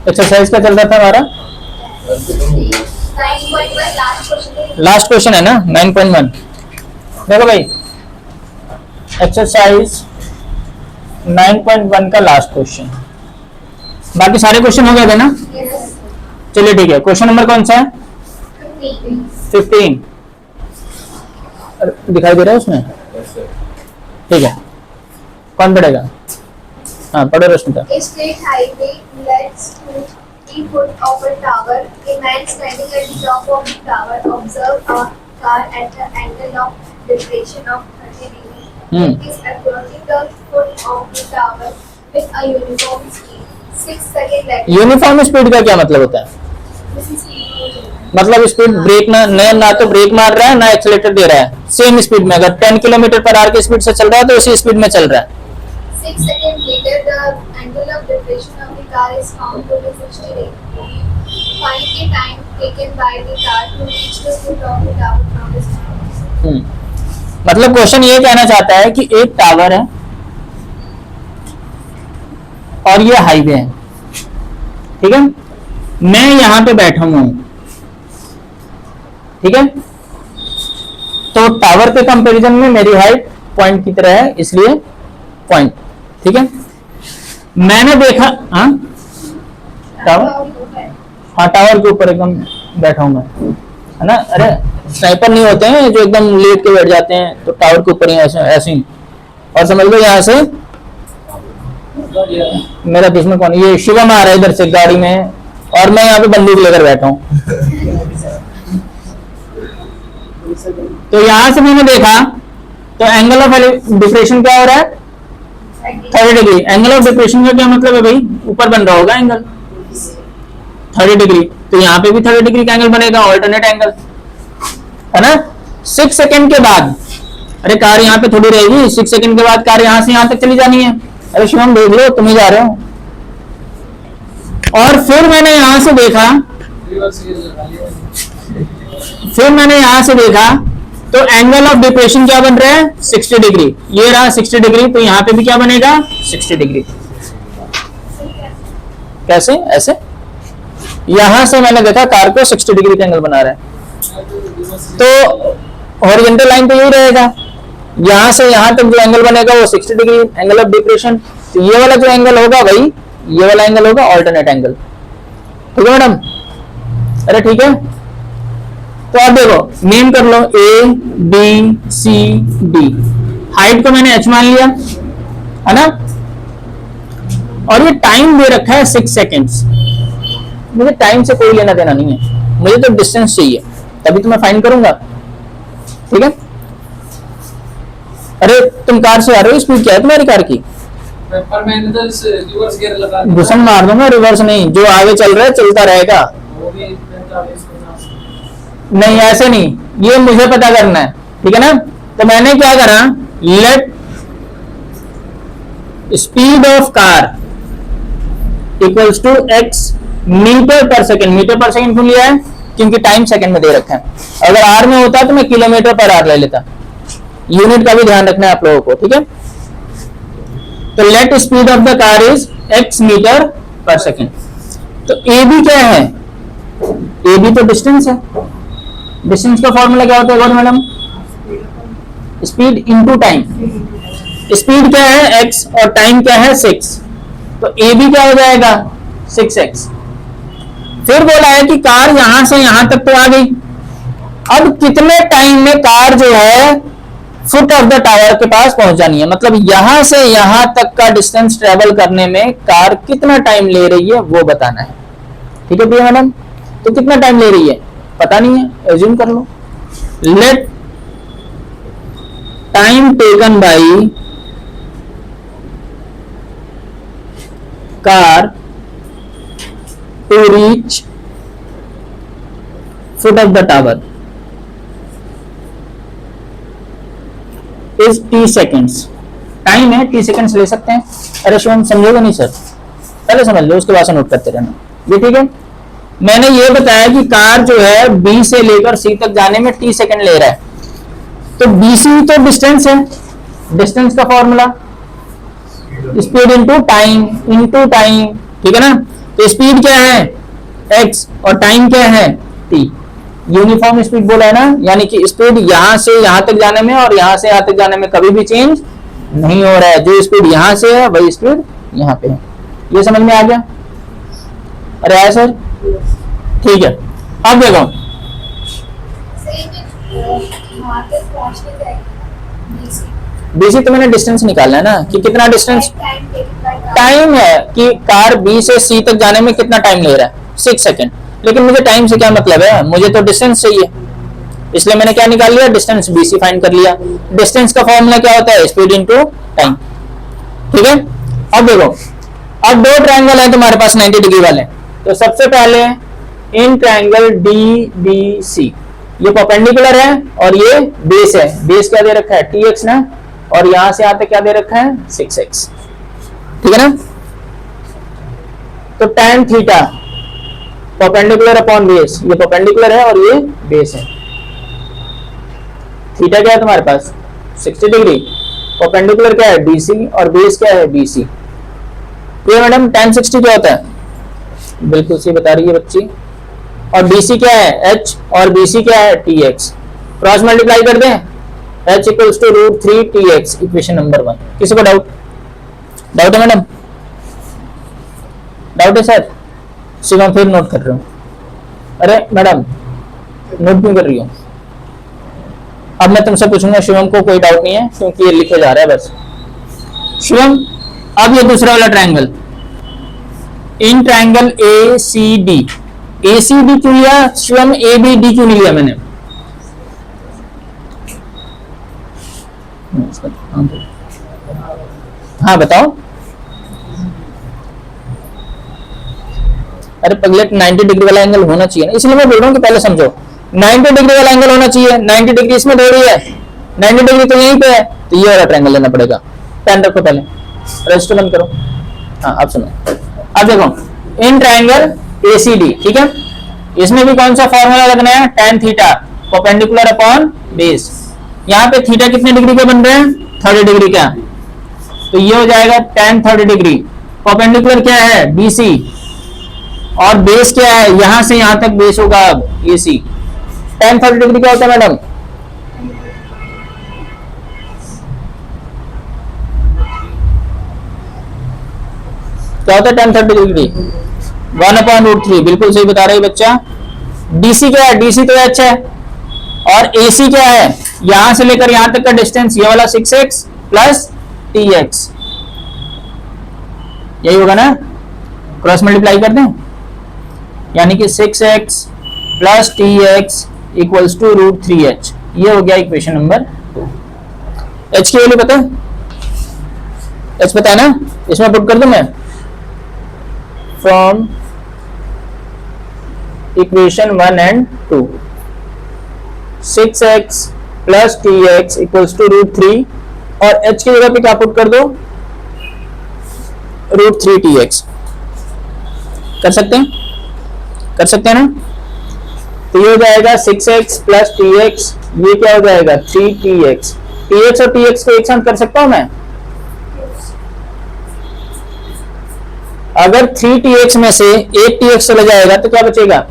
Exercise का चल रहा था हमारा, लास्ट क्वेश्चन है ना 9.1। देखो भाई, एक्सरसाइज 9.1 का लास्ट क्वेश्चन, बाकी सारे क्वेश्चन हो गए थे ना? चलिए ठीक है, क्वेश्चन नंबर कौन सा है? 15 दिखाई दे रहा है उसमें? ठीक है, कौन पढ़ेगा? हाँ पढ़ो Rashmita. State highway leads to 3 foot of a tower. A man standing at the top of the tower observed a car at the angle of depression of 30 degrees. It is approaching the foot of the tower with a uniform speed. 6 seconds later. Uniform speed का क्या मतलब होता है? मतलब speed break ना तो break मार रहा है ना एक्सीलरेटर दे रहा है, सेम स्पीड में। अगर 10 किलोमीटर पर आवर की स्पीड से चल रहा है तो उसी स्पीड में चल रहा है। 6 seconds later, the angle of depression of the car is found to be 60 degrees. Find the time taken by the car to reach the foot of the tower from the ground. मतलब question ये कहना चाहता है कि एक tower है और ये हाईवे है, ठीक है? मैं यहां पे बैठा हूं, ठीक है? तो टावर के कंपैरिजन में मेरी हाइट पॉइंट की तरह है, इसलिए पॉइंट, ठीक है? मैंने देखा, हाँ टावर के ऊपर एकदम बैठा हूं मैं, है ना? अरे स्नाइपर नहीं होते हैं जो एकदम लेट के बैठ जाते हैं, तो टावर के ऊपर ही ऐसे ही। और समझ लो यहां से मेरा दुश्मन कौन? ये शिवम आ रहा है इधर से गाड़ी में, और मैं यहाँ पे बंदूक लेकर बैठा हूँ। तो यहां से मैंने देखा तो एंगल ऑफ डिप्रेशन क्या हो रहा है? 30 डिग्री। एंगल ऑफ डिप्रेशन का क्या मतलब है भाई? ऊपर बन रहा होगा एंगल 30 डिग्री, तो यहाँ पे भी 30 डिग्री का एंगल बनेगा, ऑल्टरनेट एंगल, है ना? 6 सेकंड के बाद, अरे कार यहाँ पे थोड़ी रहेगी, 6 सेकंड के बाद कार यहाँ से यहाँ तक चली जानी है। अरे शिवम देख लो, तुम ही जा रहे हो। और फिर मैंने यहां से देखा, तो एंगल ऑफ डिप्रेशन क्या बन रहा है? 60 डिग्री। ये रहा 60 डिग्री, तो यहाँ पे भी क्या बनेगा? 60 डिग्री। कैसे? ऐसे यहां से मैंने देखा कार को 60 डिग्री का एंगल बना रहा है, तो हॉरिजॉन्टल लाइन तो यही रहेगा, यहां से यहां तक जो एंगल बनेगा वो 60 डिग्री एंगल ऑफ डिप्रेशन। तो ये वाला जो एंगल होगा भाई, ये वाला एंगल होगा ऑल्टरनेट एंगल, ठीक है मैडम? अरे ठीक है, तो आप देखो नेम कर लो A B C D. Height को मैंने h मान लिया, है ना? और ये टाइम दे रखा है 6 सेकेंड्स। मुझे टाइम से कोई लेना देना नहीं है, मुझे तो डिस्टेंस चाहिए, तभी तो मैं फाइंड करूंगा, ठीक है? अरे तुम कार से आ रहे हो, स्पीड क्या है तुम्हारी कार की? पर मैंने तो रिवर्स गियर लगा दिया। घुसन मार दूंगा, रिवर्स नहीं, जो आगे चल रहा है चलता रहेगा। वो भी 45 नहीं ऐसे नहीं, ये मुझे पता करना है, ठीक है ना? तो मैंने क्या करा, let speed of car equals to x metre per second. Metre per second क्यों लिया है? क्योंकि टाइम सेकेंड में दे रखा है। अगर आर में होता तो मैं किलोमीटर पर आर ले लेता। यूनिट का भी ध्यान रखना है आप लोगों को, ठीक है? तो let speed of the car is x metre per second. तो ए बी क्या है? ए बी तो डिस्टेंस है। डिस्टेंस का फॉर्मूला क्या होता है madam? Speed into time. Speed क्या है? x और टाइम क्या है? 6। तो ए बी क्या हो जाएगा? 6x। फिर बोला है कि कार यहां से यहां तक तो आ गई, अब कितने टाइम में कार जो है फुट ऑफ द टावर के पास पहुंच जानी है, मतलब यहां से यहां तक का डिस्टेंस ट्रेवल करने में कार कितना टाइम ले रही है वो बताना है, ठीक है प्रिया मैडम? तो कितना टाइम ले रही है पता नहीं है, एज्यूम कर लो। Let time taken by car to reach foot of the tower is t seconds. Time है, t सेकेंड्स ले सकते हैं। अरे शिवम समझोगे नहीं सर? पहले समझ लो, उसके बाद से नोट करते रहना, ये ठीक है? मैंने ये बताया कि कार जो है B से लेकर C तक जाने में t सेकेंड ले रहा है, तो BC तो डिस्टेंस है, डिस्टेंस का फॉर्मूला स्पीड इनटू टाइम, ठीक है ना। तो स्पीड क्या है x और टाइम क्या है t। यूनिफॉर्म स्पीड बोला है ना, यानी कि स्पीड यहां से यहां तक जाने में और यहां से यहां तक जाने में कभी भी चेंज नहीं हो रहा है। जो स्पीड यहां से है वही स्पीड यहां पे है। ये समझ में आ गया? अरे आया सर? ठीक है। अब देखो वहाँ पे पहुँचने जाएगी BC बीसी तो मैंने डिस्टेंस निकालना है ना कि कितना डिस्टेंस टाइम टेकन टाइम है कि कार बी से सी तक जाने में कितना टाइम ले रहा है 6 सेकंड। लेकिन मुझे टाइम से क्या मतलब है, मुझे तो डिस्टेंस चाहिए, इसलिए मैंने क्या निकाल लिया, डिस्टेंस बीसी फाइंड कर लिया। डिस्टेंस का फॉर्मूला क्या होता है, स्पीड इनटू टाइम, ठीक है। अब देखो, अब दो ट्रायंगल है तुम्हारे पास 90 डिग्री वाले। तो सबसे पहले इन ट्रायंगल DBC, ये परपेंडिकुलर है और ये बेस है। बेस क्या दे रखा है tx ना, और यहां से आते क्या दे रखा है 6x, ठीक है ना। तो tan theta perpendicular upon base, ये परपेंडिकुलर है और ये बेस है। थीटा क्या है तुम्हारे पास 60 डिग्री, परपेंडिकुलर क्या है DC और बेस क्या है BC। तो ये मैडम tan 60 क्या होता है, बिल्कुल सही बता रही है बच्ची। और BC क्या है H और BC क्या है TX। क्रॉस मल्टीप्लाई कर दें, H equals to √3 TX, equation number 1। किसी को डाउट है मैडम? डाउट है सर? शिवम फिर नोट कर रहे हो? अरे मैडम नोट क्यों कर रही हो? अब मैं तुमसे पूछूंगा, शिवम को कोई डाउट नहीं है क्योंकि ये लिखे जा रहा है बस। शिवम अब ये दूसरा वाला triangle, in triangle ACD, ACD क्यों लिया शिवम, ABD क्यों नहीं लिया मैंने? हाँ बताओ। अरे पगलेट 90 डिग्री वाला एंगल होना चाहिए ना, इसलिए मैं बोल रहा हूँ कि पहले समझो 90 डिग्री वाला एंगल होना चाहिए। 90 डिग्री इसमें थोड़ी है, 90 डिग्री तो यहीं पे है, तो ये वाला ट्रायंगल लेना पड़ेगा। पेन रखो पहले, रजिस्टर बंद करो। हाँ अब सुनो, अब देखो इन ट्रायंगल ACD, ठीक है। इसमें भी कौन सा फॉर्मूला लगना है, tan theta perpendicular upon base. यहाँ पे थीटा कितने डिग्री का बन रहा है 30 डिग्री का, तो ये हो जाएगा tan 30 डिग्री। परपेंडिकुलर क्या है BC और बेस क्या है, यहां से यहां तक बेस होगा अब AC। tan 30 डिग्री क्या होता है मैडम, क्या होता है tan 30 डिग्री 1/√3, बिल्कुल सही बता रही बच्चा। DC क्या है, DC तो H है, और AC क्या है, यहां से लेकर यहां तक का डिस्टेंस ये वाला 6x प्लस TX, यही होगा ना। क्रॉस मल्टीप्लाई कर दें, यानी कि 6x plus TX equals to √3h, ये हो गया इक्वेशन नंबर 2। H की वैल्यू पता है, H पता है ना, इसमें पुट कर दूं मैं, from equation 1 and 2, 6x plus TX equals to √3, और H की जगह पे क्या पुट कर दो, √3 TX। कर सकते हैं ना। तो ये हो जाएगा 6x प्लस TX, ये क्या हो जाएगा 3TX। TX और TX को एक साथ कर सकता हूं मैं, अगर 3TX में से एक TX चला जाएगा तो क्या बचेगा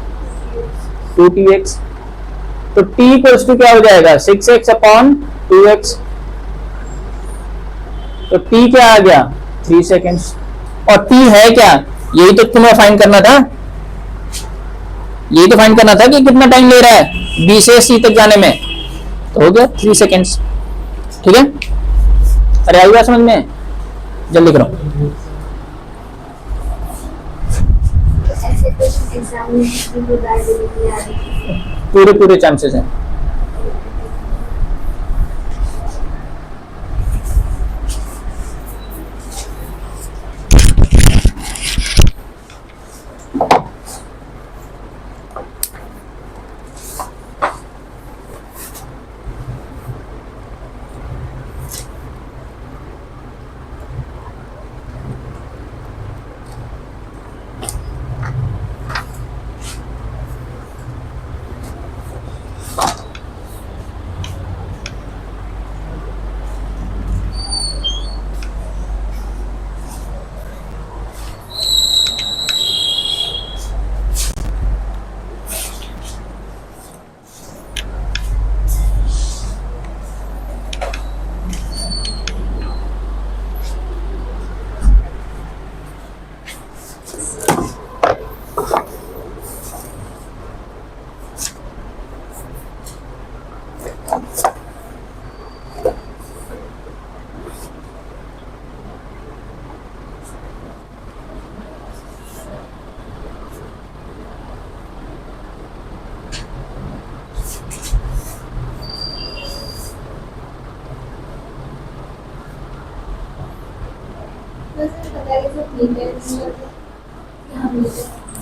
2TX। तो T इक्वल्स टू क्या हो जाएगा 6x अपॉन 2x, तो T क्या आ गया 3 सेकेंड्स। और T है क्या, यही तो तुम्हें फाइंड करना था, यही तो फाइंड करना था कि कितना टाइम ले रहा है B से C तक जाने में, तो हो गया 3 सेकेंड्स, ठीक है। अरे आई बात समझ में, जल्दी करो। ऐसे कुछ एग्जाम में पूरे चांसेस हैं।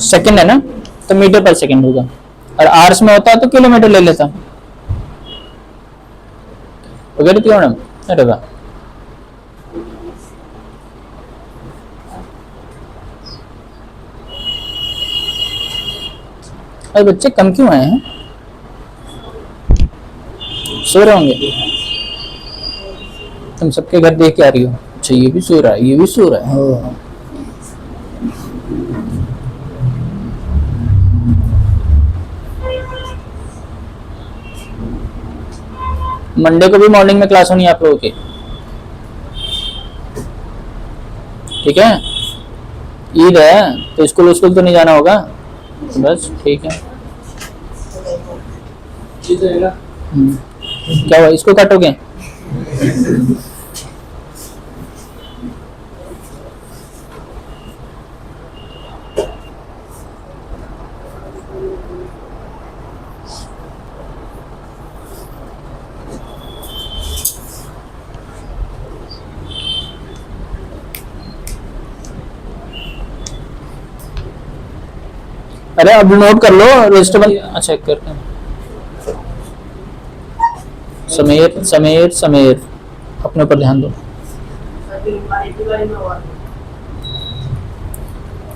सेकंड है ना, तो मीटर पर सेकंड होगा, और आवर्स में होता तो किलोमीटर ले लेता। वगैरह थी मैडम। अरे वाह, अरे बच्चे कम क्यों आए हैं, सो रहे होंगे। तुम सबके घर देख के आ रही हो। अच्छा ये भी सो रहा है, ये भी सो रहा है। हाँ। मंडे को भी मॉर्निंग में क्लास होनी है आप लोगों की, ठीक है। ईद है तो स्कूल तो नहीं जाना होगा, बस ठीक है। क्या हुआ, इसको काटोगे? अरे अब नोट कर लो रजिस्टर। अच्छा करते हैं। समीर समीर समीर, अपने ऊपर ध्यान दो।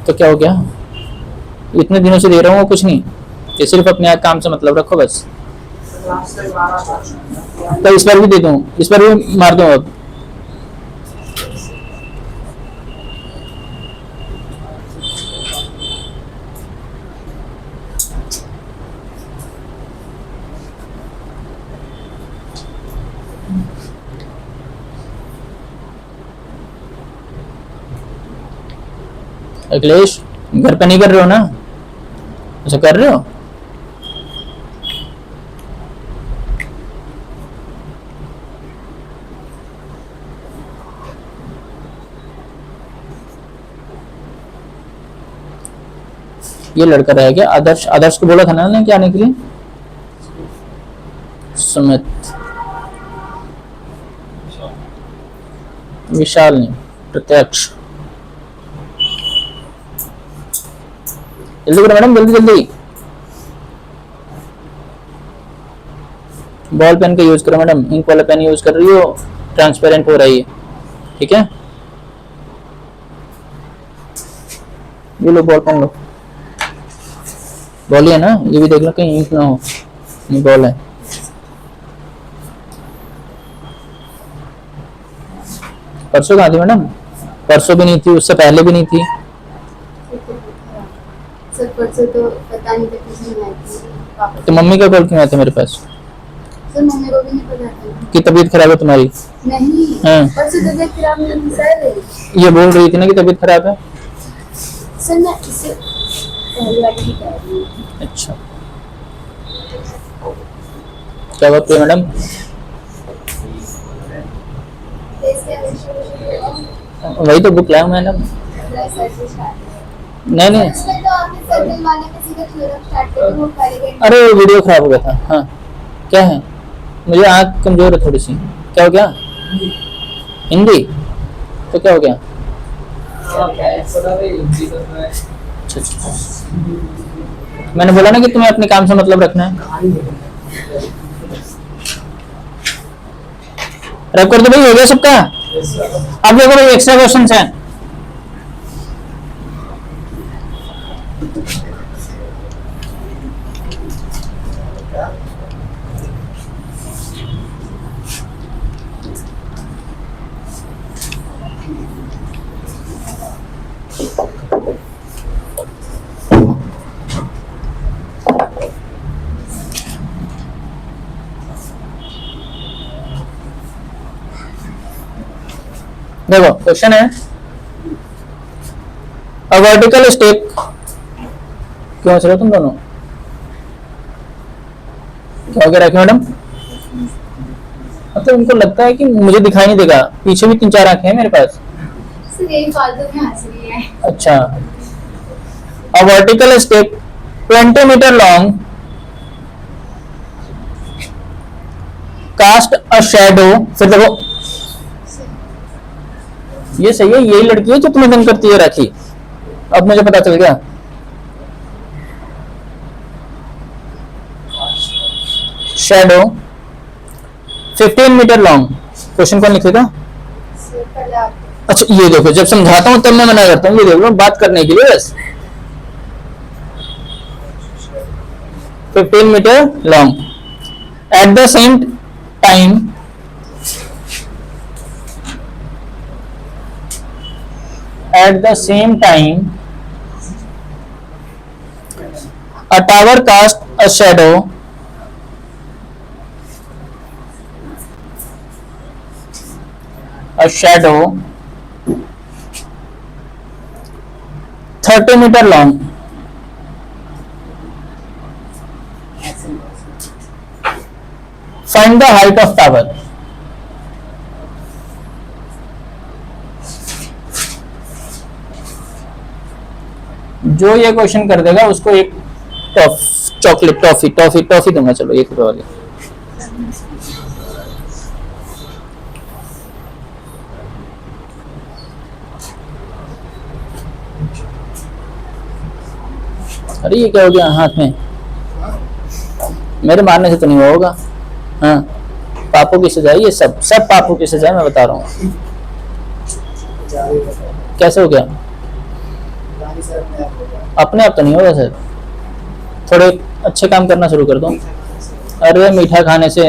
तो क्या हो गया, इतने दिनों से दे रहा हूँ कुछ नहीं, ये सिर्फ अपने काम से मतलब रखो बस। तो इस बार भी दे दूँ, इस बार भी मार दूँ अब। अखिलेश घर पे नहीं कर रहे हो ना? अच्छा कर रहे हो। ये लड़का रह गया आदर्श। आदर्श को बोला था ना क्या आने के लिए? सुमित, विशाल नहीं, प्रत्यक्ष। जल्दी करो मैडम, जल्दी जल्दी। बॉल पेन का यूज करो मैडम, इंक वाला पेन यूज कर रही हो, ट्रांसपेरेंट हो रही है, ठीक है। ये लो बॉल पेन लो, बॉल है ना, ये भी देख लो कहीं इंक ना हो, ये बॉल है। परसों कहाँ थी मैडम? परसों भी नहीं थी, उससे पहले भी नहीं थी। सर परसों तो पता नहीं था किसी ने आई थी। तो मम्मी का कॉल क्यों आया था मेरे पास? सर मम्मी को भी नहीं पता था कि तबीयत खराब है तुम्हारी? नहीं, हाँ। परसों तबीयत खराब नहीं सर। ये बोल रही थी ना कि तबीयत खराब है। सर मैं इससे पहले वाली ही कह रही हूँ। अच्छा, क्या बात है मैडम? वही तो बुक लाया हूँ मैडम। नहीं नहीं, इसमें तो आपने सर दिलवाने में सीधा थ्योरम स्टार्ट कर वो पहले। अरे वीडियो खराब हो गया था। हाँ क्या है, मुझे आँख कमजोर है थोड़ी सी। क्या हो गया? हिंदी? तो क्या हो गया? अच्छा अच्छा, मैंने बोला ना कि तुम्हें अपने काम से मतलब रखना है। रैप कर दो भाई, हो गया सबका। अब देखो भाई एक्स्ट्रा क्वेश्चन है। देखो क्वेश्चन है, अ वर्टिकल स्टेक। क्यों हंस रहे हो तुम दोनों? क्या हो गया रखे मैडम? मतलब उनको लगता है कि मुझे दिखाई नहीं देगा, पीछे भी 3-4 आंखें हैं मेरे पास। सर यही फालतू में हंस रही है। अच्छा, a vertical stake 20 metre long cast a shadow. फिर देखो ये सही है, यही लड़की है जो तुम्हें तंग करती है राखी। अब मुझे पता चल गया। Shadow 15 metre long. क्वेश्चन कौन लिखेगा? सर पहले आप अच्छा ये देखो, जब समझाता हूं तब मैं मना करता हूँ, ये देख लो बात करने के लिए बस। 15 metre long at the same time a tower cast a shadow a shadow 30 meter long. Find the height of tower. जो ये क्वेश्चन कर देगा उसको एक चॉकलेट टॉफी दूंगा। चलो 1 रुपए वाली। अरे ये क्या हो गया हाथ में? मेरे मारने से तो नहीं हुआ होगा। हाँ, पापों की सजा है ये, सब पापों की सजा है, मैं बता रहा हूँ। कैसे हो गया? अपने आप तो नहीं होगा सर, थोड़े अच्छे काम करना शुरू कर दो। अरे मीठा खाने से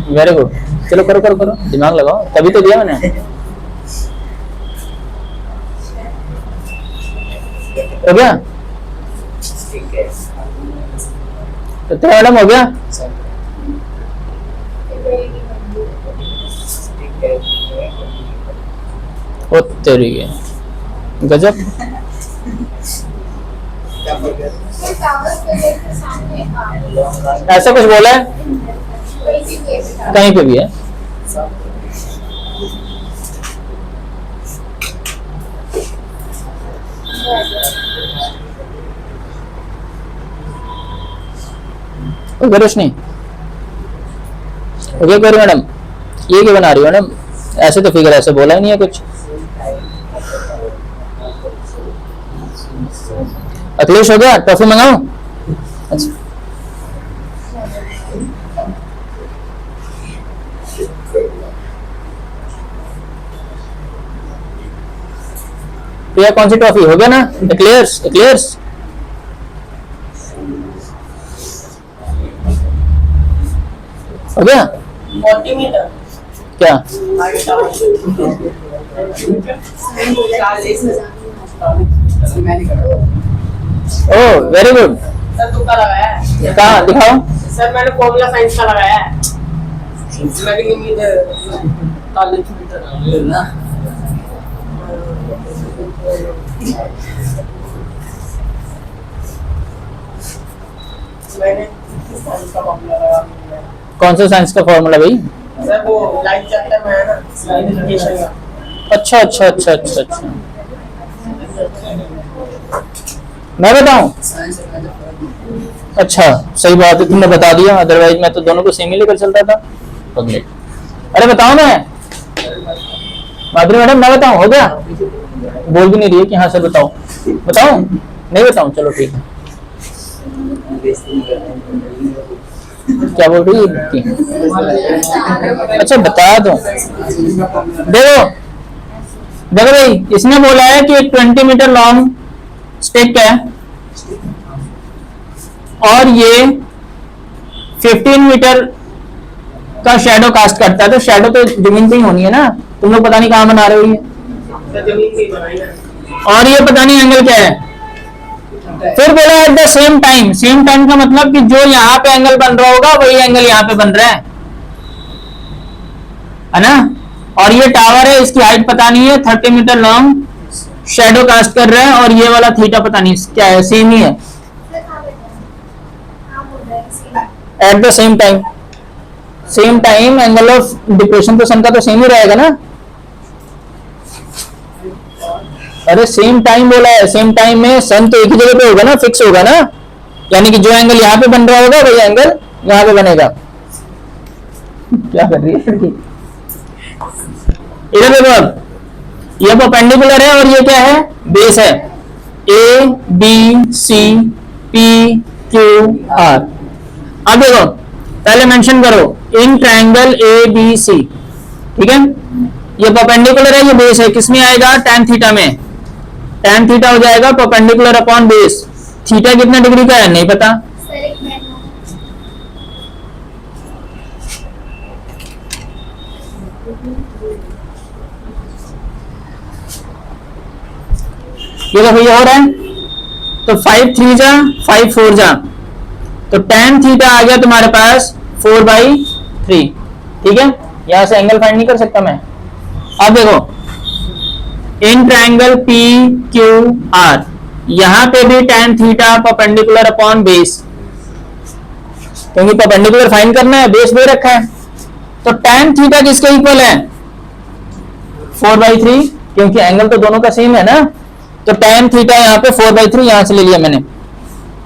वेरी गुड। चलो करो करो करो, दिमाग लगाओ, तभी तो दिया मैंने। हो गया? तो तेरा मैडम हो गया? ओ तेरी है गजब। सर टावर के सामने ऐसा कुछ बोला है? कहीं पे भी है? रोशनी हो गया गौरी मैडम? ये क्या बना रही हो मैडम? ऐसे तो फिगर ऐसे बोला ही नहीं है कुछ। अखिलेश हो गया? टॉफी मंगाओ? अच्छा तो यह कौन सी टॉफी? हो गया ना? Eclairs eclairs. हो गया? 40 मीटर क्या? ओ वेरी गुड। सर तुक्का लगाया है। कहाँ दिखाओ? सर मैंने फॉर्मूला साइंस का लगाया है। लगेंगे मीटर 40 मीटर ना। मैंने साइंस का फॉर्मूला लगाया। कौन सा साइंस का फॉर्मूला भाई? सर वो लाइट चैप्टर में है ना, लाइट का। अच्छा अच्छा अच्छा अच्छा अच्छा, मैं बताऊं? अच्छा सही बात है, तुमने बता दिया, अदरवाइज मैं तो दोनों को सेम ही लेकर चलता था। अरे बताओ ना माधुरी मैडम, मैं बताऊं? हो गया? बोल भी नहीं रही है कि हाँ सर बताओ। बताऊं? नहीं बताऊं? चलो ठीक है। क्या बोल रही है? अच्छा बता दो। देखो देखो भाई, इसने बोला है कि एक 20 मीटर लॉन्ग स्टिक है और ये 15 मीटर का शैडो कास्ट करता है। तो शैडो तो जमीन पे ही होनी है ना, तुम लोग पता नहीं कहाँ बना रहे हो ये। और ये पता नहीं एंगल क्या है। फिर बोला eight the same time. Same time का मतलब कि जो यहाँ पे एंगल बन रहा होगा वही एंगल यहाँ पे बन रहा है ना। और ये टावर है, इसकी हाइट पता नहीं है, 30 मीटर लॉन्ग शैडो कास्ट कर रहा है और ये वाला थीटा पता नहीं क्या है, सेम ही है। Eight the same time, same time angle of depression तो सन का तो सेम ही रहेगा ना। अरे सेम टाइम बोला है, सेम टाइम में सन तो एक ही जगह पे होगा ना, फिक्स होगा ना। यानी कि जो एंगल यहाँ पे बन रहा होगा वही एंगल यहाँ पे बनेगा। क्या कर रही है लड़की? इधर देखो, अब ये परपेंडिकुलर है और ये क्या है, बेस है। A B C P Q R. अब देखो पहले मेंशन करो इन ट्रायंगल ए बी सी, ठीक है। ये परपेंडिकुलर है, ये बेस है, किसमें आएगा, tan थीटा में। tan थीटा हो जाएगा परपेंडिकुलर अपॉन बेस। थीटा कितने डिग्री का है नहीं पता, सर एक मिनट। ये देखो ये हो रहा है, तो 5 3 जा 5 4 जा, तो tan थीटा आ गया तुम्हारे पास 4/3, ठीक है। यहां से एंगल फाइंड नहीं कर सकता मैं। अब देखो in triangle P Q are, यहां पे भी tan theta perpendicular upon base, क्योंकि परपेंडिकुलर फाइंड करना है, बेस दे रखा है। तो tan थीटा किसके इक्वल है, 4/3, क्योंकि एंगल तो दोनों का सेम है ना। तो tan थीटा यहाँ पे 4/3 यहां से ले लिया मैंने।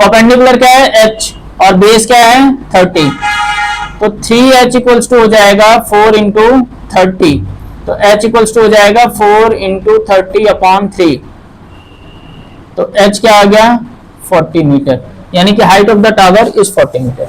परपेंडिकुलर क्या है h और बेस क्या है 30, तो 3h इक्वल्स टू हो जाएगा 4 इंटू 30, तो h इक्वल्स टू हो जाएगा 4 इंटू 30 अपॉन 3, तो h क्या आ गया 40 मीटर, यानी कि height of the tower is 40 metre.